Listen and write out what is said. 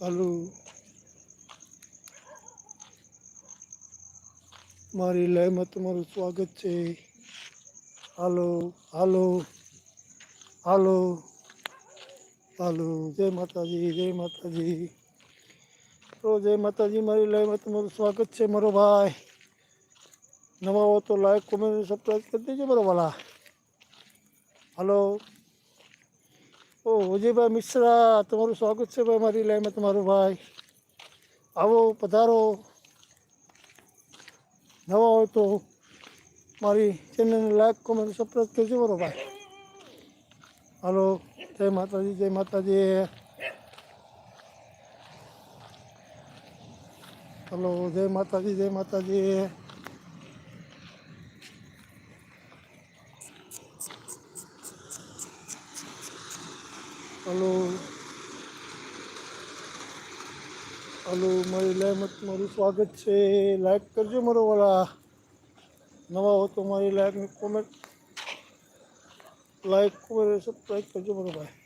હાલો મારી લાઈવમાં તમારું સ્વાગત છે. હાલો હાલો હાલો હાલો જય માતાજી જય માતાજી. તો જય માતાજી. મારી લાઈવમાં તમારું સ્વાગત છે મારો ભાઈ. નવા હો તો લાઈક કોમેન્ટ સબસ્ક્રાઈબ કરી દેજો મારા વાલા. હાલો ઓ વિજયભાઈ મિશ્રા, તમારું સ્વાગત છે ભાઈ મારી લાઈવમાં તમારું ભાઈ. આવો પધારો. નવા હોય તો મારી ચેનલને લાઈક કોમેન્ટ સબસ્ક્રાઈબ કરજો મારો ભાઈ. હાલો જય માતાજી જય માતાજી. હલો જય માતાજી જય માતાજી. હલો હલો મારી લાઈવમાં તમારું સ્વાગત છે. લાઈક કરજો મારો વાલા. નવા હો તો મારી લાઈકની કોમેન્ટ લાઈક કોમેન્ટ સબસ્ક્રાઈબ કરજો મારો ભાઈ.